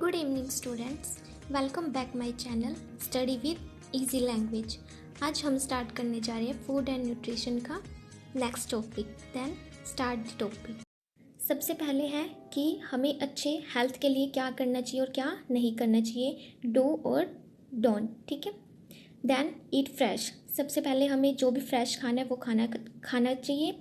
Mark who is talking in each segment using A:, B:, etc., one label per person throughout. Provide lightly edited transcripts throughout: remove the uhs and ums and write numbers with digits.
A: Good evening students, welcome back my channel study with easy language. आज हम start करने जा रहे हैं फूड एंड न्यूट्रिशन का next topic. Then start the topic. सबसे पहले है कि हमें अच्छे हेल्थ के लिए क्या करना चाहिए और क्या नहीं करना चाहिए, डू और डोंट। ठीक है। Then eat fresh. सबसे पहले हमें जो भी फ्रेश खाना है वो खाना चाहिए।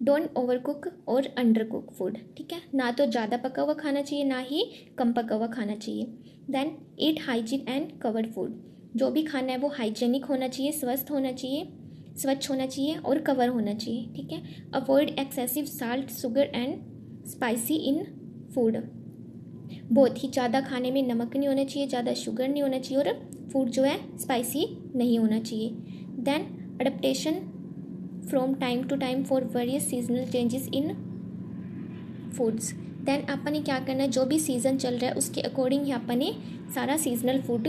A: डोंट ओवर कुक और अंडर कुक फूड। ठीक है, ना तो ज़्यादा पका हुआ खाना चाहिए ना ही कम पका हुआ खाना चाहिए। Then eat hygiene and covered food. जो भी खाना है वो हाइजेनिक होना चाहिए, स्वच्छ होना चाहिए और कवर होना चाहिए। ठीक है। Avoid excessive salt, sugar and spicy in food. बहुत ही ज़्यादा खाने में नमक नहीं होना चाहिए, ज़्यादा शुगर नहीं होना चाहिए और फूड जो है स्पाइसी नहीं होना चाहिए। Then adaptation from time to time for various seasonal changes in foods. Then अपन ने क्या करना है, जो भी सीज़न चल रहा है उसके अकॉर्डिंग ही अपन ने सारा सीजनल फूड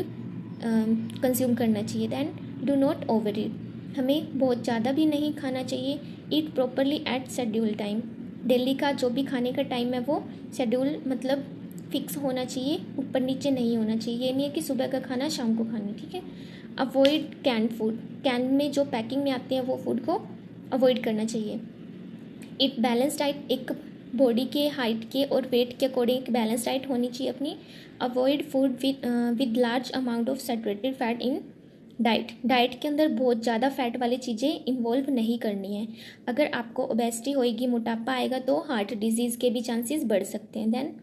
A: कंज्यूम करना चाहिए। Then do not over eat. हमें बहुत ज़्यादा भी नहीं खाना चाहिए। Eat properly at schedule time. Daily का जो भी खाने का टाइम है वो शेड्यूल मतलब फिक्स होना चाहिए, ऊपर नीचे नहीं होना चाहिए। ये नहीं है कि सुबह का खाना शाम को खाना। ठीक है। Avoid can food. कैन में जो पैकिंग में आते हैं वो फूड को अवॉइड करना चाहिए। एक बैलेंस डाइट, एक बॉडी के हाइट के और वेट के अकॉर्डिंग एक बैलेंस डाइट होनी चाहिए अपनी। Avoid food with large amount of saturated fat in diet के अंदर बहुत ज़्यादा फैट वाली चीज़ें इन्वॉल्व नहीं करनी है। अगर आपको ओबेसिटी होएगी, मोटापा आएगा तो हार्ट डिजीज़ के भी चांसेस बढ़ सकते हैं। Then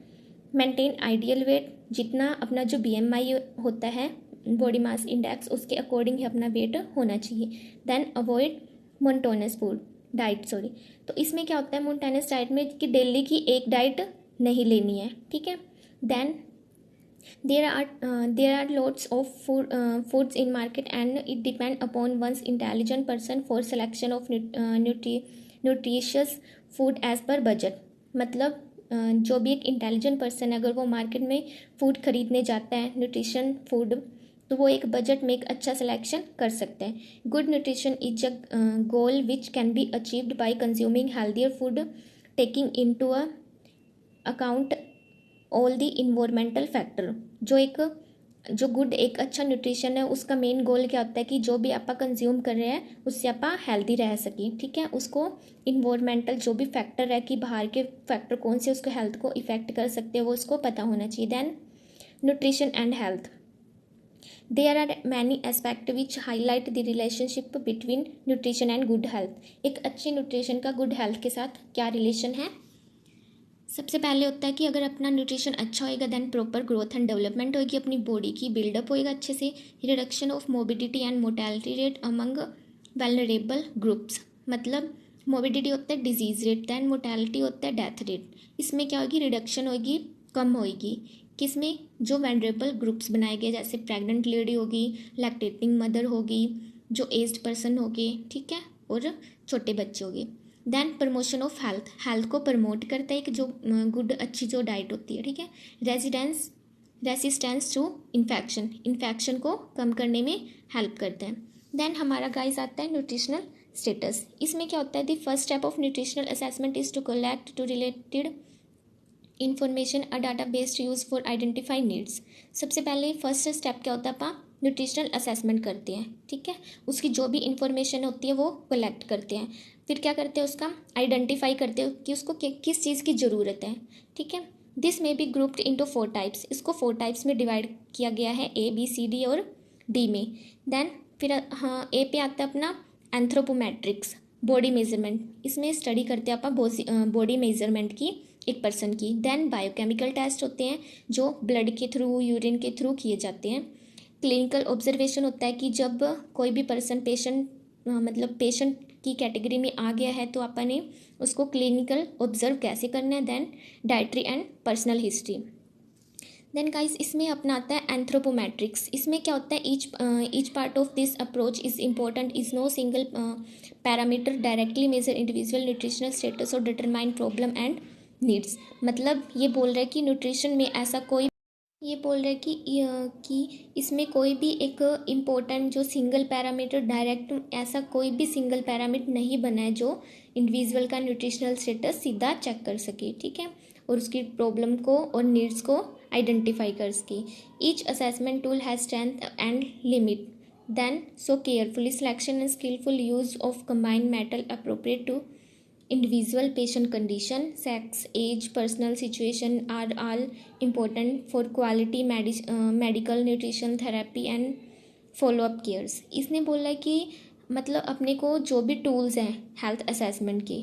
A: maintain ideal weight. जितना अपना जो BMI होता है, बॉडी मास इंडेक्स, उसके अकॉर्डिंग ही अपना वेट होना चाहिए। Then avoid monotonous food diet तो इसमें क्या होता है मोनोटोनस डाइट में कि डेली की एक डाइट नहीं लेनी है। ठीक है। Then there are lots of foods in market and it depend upon one's intelligent person for selection of nutritious food as per budget। मतलब जो भी एक इंटेलिजेंट पर्सन है अगर वो मार्केट में फूड खरीदने जाता है न्यूट्रिशन फूड, तो वो एक बजट में एक अच्छा सिलेक्शन कर सकते हैं। Good nutrition is a goal which can be achieved by consuming healthier food taking into account all the environmental factor. जो गुड एक अच्छा न्यूट्रिशन है उसका मेन गोल क्या होता है कि जो भी आप कंज्यूम कर रहे हैं उससे आप हेल्दी रह सकें। ठीक है। उसको इन्वायरमेंटल जो भी फैक्टर है कि बाहर के फैक्टर कौन से उसको हेल्थ को इफेक्ट कर सकते हैं वो उसको पता होना चाहिए। Then nutrition and health. There are many aspect which highlight the relationship between nutrition and good health. एक अच्छी न्यूट्रिशन का गुड हेल्थ के साथ क्या रिलेशन है। सबसे पहले होता है कि अगर अपना न्यूट्रिशन अच्छा होएगा then proper growth and development होएगी, अपनी बॉडी की बिल्डअप होएगा अच्छे से। Reduction of morbidity and mortality rate among vulnerable groups. मतलब मोबिडिटी होता है डिजीज रेट, देन मोर्टेलिटी होता है डेथ रेट। इसमें क्या होगी, रिडक्शन होगी, कम होएगी। किसमें, जो वेलनरेबल ग्रुप्स बनाए गए जैसे प्रेग्नेंट लेडी होगी, लैक्टेटिंग मदर होगी, जो एज्ड पर्सन होगी, ठीक है, और छोटे बच्चे होंगे। देन प्रमोशन ऑफ हेल्थ को प्रमोट करता है कि जो गुड अच्छी जो डाइट होती है। ठीक है। रेसिस्टेंस टू इन्फेक्शन को कम करने में हेल्प करते हैं। देन हमारा गाइस आता है न्यूट्रिशनल स्टेटस। इसमें क्या होता है, the first step of nutritional assessment is to collect to related information a data based use for identify needs. सबसे पहले फर्स्ट स्टेप क्या होता है, आप न्यूट्रिशनल असेसमेंट करते हैं। ठीक है। उसकी जो भी इंफॉर्मेशन होती है वो कलेक्ट करते हैं, फिर क्या करते हैं उसका आइडेंटिफाई करते हैं कि उसको किस चीज़ की ज़रूरत है। ठीक है। दिस में बी ग्रुप्ड इनटू 4 टाइप्स। इसको 4 टाइप्स में डिवाइड किया गया है, A B C D और D में। देन फिर हाँ ए पे आता है अपना एंथ्रोपोमेट्रिक्स, बॉडी मेजरमेंट। इसमें स्टडी करते हैं आप बॉडी मेजरमेंट की एक पर्सन की। देन बायोकेमिकल टेस्ट होते हैं जो ब्लड के थ्रू, यूरिन के थ्रू किए जाते हैं। क्लिनिकल ऑब्जर्वेशन होता है कि जब कोई भी पर्सन पेशेंट की कैटेगरी में आ गया है तो आपने उसको क्लिनिकल ऑब्जर्व कैसे करना है। Then dietary and personal history. Then guys इसमें अपना आता है एंथ्रोपोमेट्रिक्स। इसमें क्या होता है, each part of this approach is important, is no single parameter directly measure individual nutritional status और डिटरमाइन प्रॉब्लम एंड नीड्स। मतलब ये बोल रहा है कि न्यूट्रिशन में ऐसा कोई ये बोल रहे हैं कि इसमें कोई भी एक इम्पोर्टेंट जो सिंगल पैरामीटर डायरेक्ट ऐसा कोई भी सिंगल पैरामीटर नहीं बना है जो इंडिविजुअल का न्यूट्रिशनल स्टेटस सीधा चेक कर सके। ठीक है। और उसकी प्रॉब्लम को और नीड्स को आइडेंटिफाई कर सके। Each assessment tool has strength and limit, then so carefully selection and skillful use of combined metal appropriate to individual patient condition, sex, age, personal situation are all important for quality medical nutrition therapy and follow up cares। इसने बोला कि मतलब अपने को जो भी tools हैं health assessment के,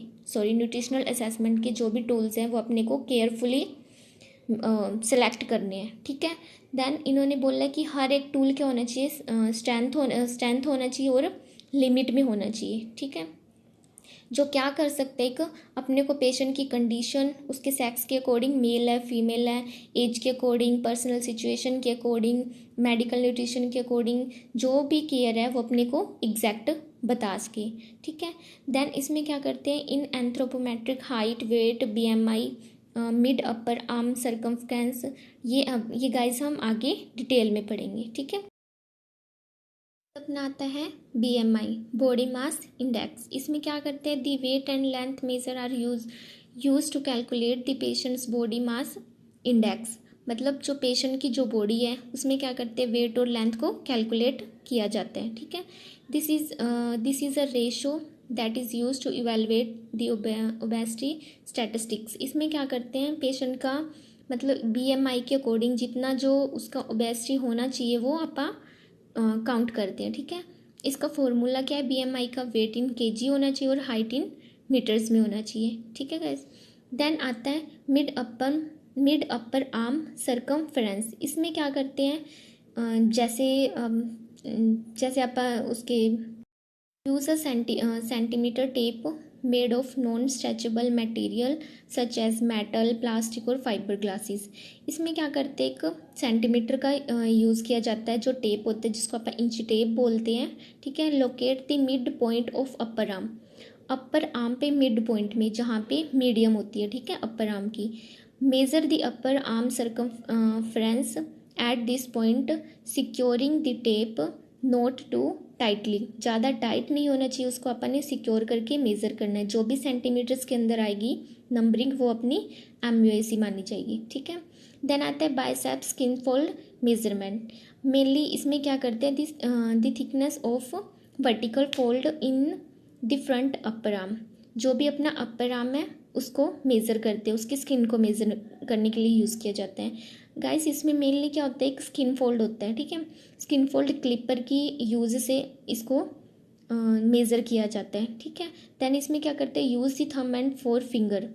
A: न्यूट्रिशनल असेसमेंट के जो भी टूल्स हैं वो अपने को केयरफुली सेलेक्ट करने हैं, ठीक है। देन इन्होंने बोला कि हर एक टूल क्या होना चाहिए, स्ट्रेंथ होना चाहिए और लिमिट में होना चाहिए, ठीक है। जो क्या कर सकते हैं, एक अपने को पेशेंट की कंडीशन, उसके सेक्स के अकॉर्डिंग, मेल है फीमेल है, एज के अकॉर्डिंग, पर्सनल सिचुएशन के अकॉर्डिंग, मेडिकल न्यूट्रिशन के अकॉर्डिंग जो भी केयर है वो अपने को एग्जैक्ट बता सके, ठीक है। देन इसमें क्या करते हैं, in anthropometric height, weight, BMI, mid upper arm circumference, ये गाइस हम आगे डिटेल में पढ़ेंगे, ठीक है। अपना आता है BMI, बॉडी मास इंडेक्स। इसमें क्या करते हैं, the weight and length measure are use to calculate the patients body mass index. मतलब जो पेशेंट की जो बॉडी है उसमें क्या करते हैं, वेट और लेंथ को कैलकुलेट किया जाता है, ठीक है। This is a ratio that is use to evaluate the obesity statistics. इसमें क्या करते हैं, पेशेंट का मतलब BMI के अकॉर्डिंग जितना जो उसका ओबेसिटी होना चाहिए वो आपा काउंट करते हैं, ठीक है। इसका फॉर्मूला क्या है, BMI का वेट इन kg होना चाहिए और हाइट इन मीटर्स में होना चाहिए, ठीक है गाइस। देन आता है मिड अपर आर्म सर्कमफ्रेंस। इसमें क्या करते हैं, जैसे आप उसके use a centimetre tape made of non stretchable material such as metal, plastic और फाइबर ग्लासेस। इसमें क्या करते हैं, एक सेंटीमीटर का यूज़ किया जाता है, जो टेप होता है जिसको अपन इंची टेप बोलते हैं, ठीक है। Locate the mid point of upper arm पे मिड पॉइंट में जहाँ पे मीडियम होती है, ठीक है, अपर आर्म की। Measure the upper arm circumference at this point securing the tape note to tightly. ज़्यादा टाइट नहीं होना चाहिए, उसको अपन ने सिक्योर करके मेज़र करना है। जो भी सेंटीमीटर्स के अंदर आएगी नंबरिंग वो अपनी MUAC मानी जाएगी, ठीक है। देन आता है bicep skin fold measurement. Mainly इसमें क्या करते हैं, the thickness of vertical fold in the front upper arm. जो भी अपना अपर आर्म है उसको मेज़र करते हैं, उसकी स्किन को मेज़र करने के लिए यूज़ किया जाता है गाइस। इसमें मेनली क्या होता है, एक स्किन फोल्ड होता है, ठीक है। स्किन फोल्ड क्लिपर की यूज़ से इसको मेज़र किया जाता है, ठीक है। देन इसमें क्या करते हैं, use the thumb and four finger.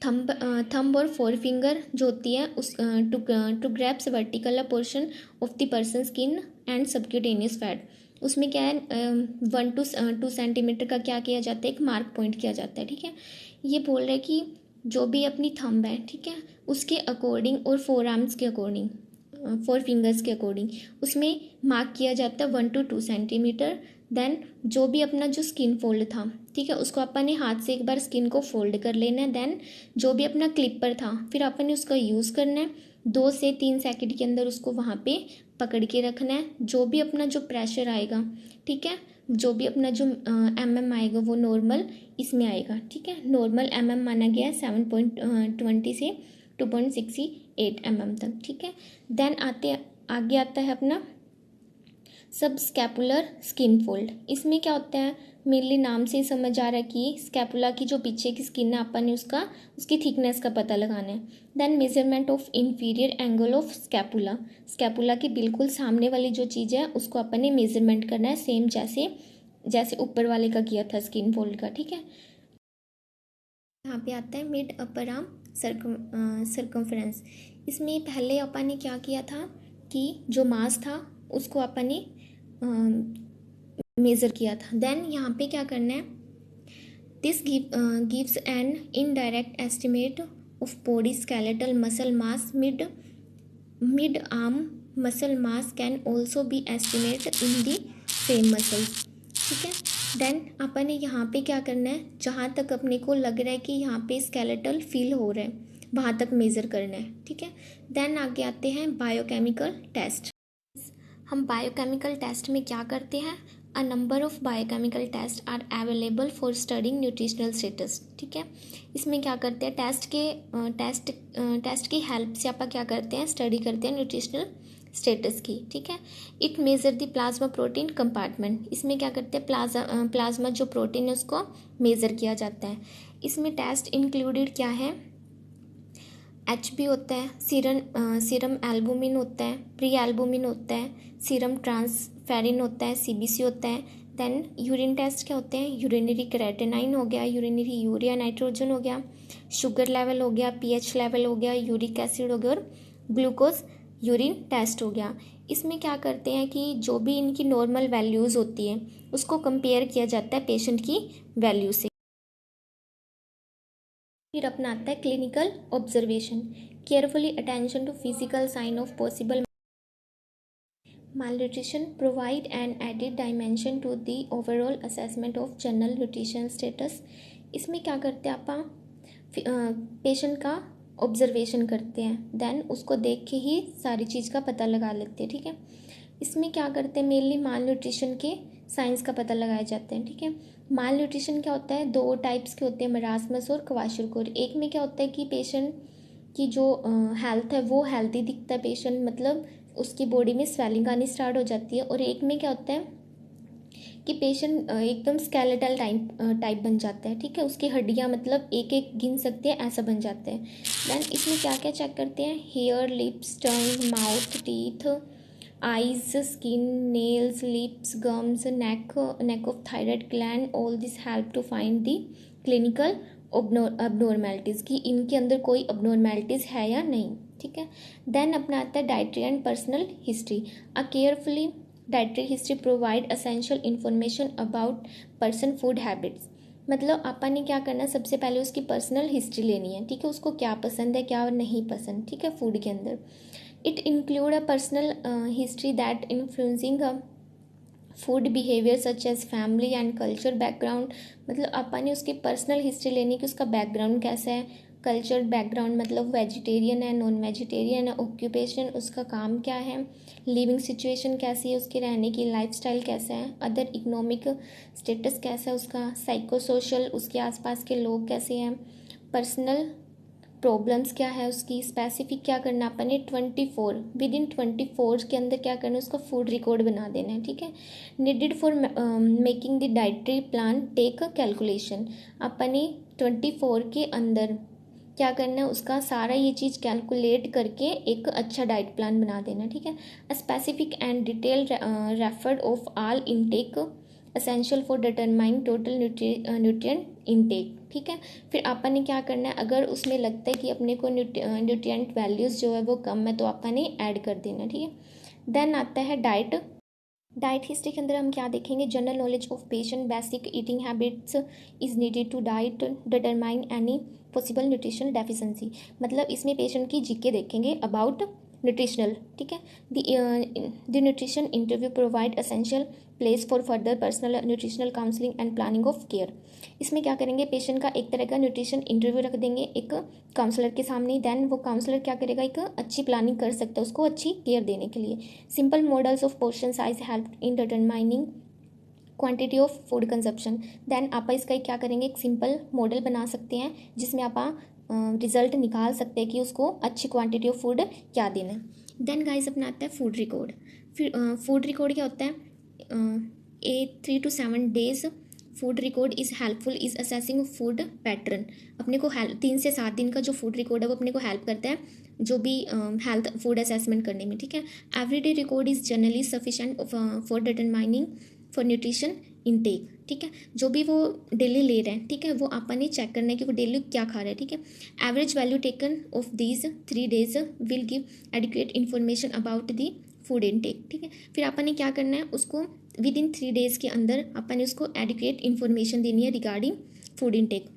A: Thumb और फोर फिंगर जो होती है उस to grasps vertical portion of the person skin and subcutaneous fat. उसमें क्या है, 1 to 2 सेंटीमीटर का क्या किया जाता है, एक मार्क पॉइंट किया जाता है, ठीक है। ये बोल रहे हैं कि जो भी अपनी थंब है, ठीक है, उसके अकॉर्डिंग और फोर आर्म्स के अकॉर्डिंग, 4 फिंगर्स के अकॉर्डिंग उसमें मार्क किया जाता है 1 to 2 सेंटीमीटर। देन जो भी अपना जो स्किन फोल्ड था, ठीक है, उसको अपन ने हाथ से एक बार स्किन को फोल्ड कर लेना है। देन जो भी अपना क्लिपर था फिर अपन ने उसका यूज़ करना है, 2 से 3 सेकंड के अंदर उसको वहाँ पे पकड़ के रखना है। जो भी अपना जो प्रेशर आएगा, ठीक है, जो भी अपना जो mm आएगा वो नॉर्मल इसमें आएगा, ठीक है। नॉर्मल mm माना गया है 7.20 से 2.68 mm तक, ठीक है। देन आगे आता है अपना सब स्कैपुलर स्किन फोल्ड। इसमें क्या होता है, मेनली नाम से ही समझ आ रहा है कि स्कैपुला की जो पीछे की स्किन है अपन ने उसकी थिकनेस का पता लगाना है। Then measurement of inferior angle of scapula की बिल्कुल सामने वाली जो चीज़ है उसको अपन ने मेजरमेंट करना है, सेम जैसे ऊपर वाले का किया था स्किन फोल्ड का, ठीक है। यहाँ पे आता है मिड अपर आर्म सर्कमफ्रेंस। इसमें पहले अपन ने क्या किया था कि जो मास था उसको अपन ने मेज़र किया था। देन यहाँ पे क्या करना है, this gives an indirect estimate of body skeletal muscle mass. Mid arm muscle mass can also be estimate in the same muscles, ठीक है। देन अपन ने यहाँ पे क्या करना है, जहाँ तक अपने को लग रहा है कि यहाँ पे स्केलेटल फील हो रहा है वहाँ तक मेज़र करना है, ठीक है। देन आगे आते हैं बायोकेमिकल टेस्ट। हम बायोकेमिकल टेस्ट में क्या करते हैं, a number of biochemical test are available for studying nutritional status. ठीक है, इसमें क्या करते हैं, टेस्ट की हेल्प से आप क्या करते हैं, स्टडी करते हैं न्यूट्रिशनल स्टेटस की। ठीक है, it measure the plasma protein compartment, इसमें क्या करते हैं, प्लाज्मा जो प्रोटीन है उसको मेज़र किया जाता है। इसमें टेस्ट इंक्लूडेड क्या है, HB होता है, सीरम एल्बुमिन होता है, प्री एल्बुमिन होता है, सीरम ट्रांसफेरिन होता है, CBC होता है। देन यूरिन टेस्ट क्या होते हैं, यूरिनरी क्रेटिनाइन हो गया, यूरिनरी यूरिया नाइट्रोजन हो गया, शुगर लेवल हो गया, pH लेवल हो गया, यूरिक एसिड हो गया और ग्लूकोज यूरिन टेस्ट हो गया। इसमें क्या करते हैं कि जो भी इनकी नॉर्मल वैल्यूज़ होती है उसको कंपेयर किया जाता है पेशेंट की वैल्यू से। फिर अपना आता है clinical observation, carefully attention to physical sign of possible malnutrition, provide an added dimension to the overall assessment of general nutrition status। इसमें क्या करते हैं, आप पेशेंट का ऑब्जर्वेशन करते हैं, देन उसको देख के ही सारी चीज़ का पता लगा लेते हैं। ठीक है, इसमें क्या करते हैं, मेनली माल न्यूट्रिशन के साइंस का पता लगाए जाते हैं। ठीक है, माल न्यूट्रिशन क्या होता है, 2 टाइप्स के होते हैं, मरासमस और क्वाशरकोर। एक में क्या होता है कि पेशेंट की जो हेल्थ है वो हेल्दी दिखता है पेशेंट, मतलब उसकी बॉडी में स्वेलिंग आनी स्टार्ट हो जाती है। और एक में क्या होता है कि पेशेंट एकदम स्केलेटल टाइप बन जाता है। ठीक है, उसकी हड्डियाँ मतलब एक एक गिन सकते हैं ऐसा बन जाते हैं। देन इसमें क्या क्या चेक करते हैं, hair, lips, tongue, mouth, teeth, eyes, skin, nails, lips, gums, neck of thyroid gland, all this help to find the clinical abnormalities, कि इनके अंदर कोई अबनॉर्मेलिटीज़ है या नहीं। ठीक है, देन अपना आता है dietary and personal history. A carefully dietary history provide essential information about person food habits. मतलब आपा ने क्या करना है, सबसे पहले उसकी पर्सनल हिस्ट्री लेनी है। ठीक है, उसको क्या पसंद है क्या नहीं पसंद। ठीक है, फूड के अंदर it include a personal history that influencing a food behaviour such as family and culture background. मतलब आपा ने उसकी पर्सनल हिस्ट्री लेनी कि उसका बैकग्राउंड कैसा है, कल्चर बैकग्राउंड मतलब वेजिटेरियन है, नॉन वेजिटेरियन है, ऑक्यूपेशन उसका काम क्या है, लिविंग सिचुएशन कैसी है, उसके रहने की लाइफस्टाइल कैसा है, अदर इकोनॉमिक स्टेटस कैसा है उसका, साइको सोशल उसके आसपास के लोग कैसे हैं, पर्सनल प्रॉब्लम्स क्या है उसकी, स्पेसिफिक क्या करना अपन ने 24 विद इन 24 के अंदर क्या करना है, उसका फूड रिकॉर्ड बना देना है। ठीक है, needed for making the dietary plan take calculation. अपन ने 24 के अंदर क्या करना है, उसका सारा ये चीज़ कैलकुलेट करके एक अच्छा डाइट प्लान बना देना। ठीक है, specific and detail referred of all intake essential for determine total nutrient intake. ठीक है, फिर अपन ने क्या करना है, अगर उसमें लगता है कि अपने को न्यूट्रिएंट वैल्यूज़ जो है वो कम है तो अपन ने ऐड कर देना। ठीक है, देन आता है डाइट हिस्ट्री के अंदर हम क्या देखेंगे, general knowledge of patient, basic eating habits is needed to diet determine any possible nutritional deficiency. मतलब इसमें पेशेंट की जीके देखेंगे अबाउट न्यूट्रिशनल। ठीक है, the nutrition interview provide essential place for further personal nutritional counselling and planning of care. इसमें क्या करेंगे, patient का एक तरह का न्यूट्रिशन इंटरव्यू रख देंगे एक काउंसलर के सामने, देन वो काउंसलर क्या करेगा, एक अच्छी प्लानिंग कर सकता है उसको अच्छी केयर देने के लिए। Simple models of portion size help in determining quantity of food consumption. Then आप इसका क्या करेंगे, एक सिंपल मॉडल बना सकते हैं जिसमें आप रिजल्ट निकाल सकते हैं कि उसको अच्छी क्वांटिटी ऑफ फूड क्या देना है। देन गाइस अपना आता है फूड रिकॉर्ड। फिर फूड रिकॉर्ड क्या होता है, 3 to 7 days food record is helpful is assessing food pattern. अपने को 3 से 7 दिन का जो फूड रिकॉर्ड है वो अपने को हेल्प करता है जो भी हेल्थ फूड असेसमेंट करने में। ठीक है, everyday record is generally sufficient for determining for nutrition intake. ठीक है, जो भी वो डेली ले रहे हैं, ठीक है, वो अपन ने चेक करना है कि वो डेली क्या खा रहे हैं। ठीक है, average value taken of these 3 days will give adequate information about the food intake. ठीक है, फिर अपन ने क्या करना है, उसको विद इन 3 days के अंदर अपन ने उसको एडिक्वेट इन्फॉर्मेशन देनी है regarding food intake.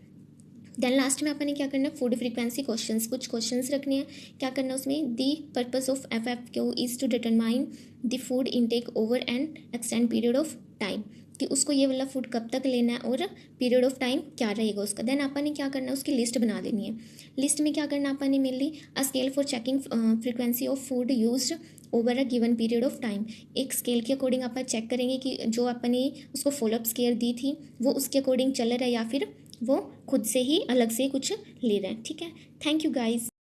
A: Then last में अपन ने क्या करना है, फूड फ्रीक्वेंसी क्वेश्चंस, कुछ क्वेश्चंस रखने हैं। क्या करना है उसमें, the purpose of FFQ is to determine the food intake over an extend period of time, कि उसको ये वाला फूड कब तक लेना है और पीरियड ऑफ टाइम क्या रहेगा उसका। देन अपन ने क्या करना है, उसकी लिस्ट बना लेनी है। लिस्ट में क्या करना अपन ने, mainly a scale for checking frequency of food used over a given period of time. एक स्केल के अकॉर्डिंग अपन चेक करेंगे कि जो अपन ने उसको फॉलोअप स्केल दी थी वो उसके अकॉर्डिंग चल रहा है या फिर वो खुद से ही अलग से कुछ ले रहे हैं। ठीक है, थैंक यू गाइज।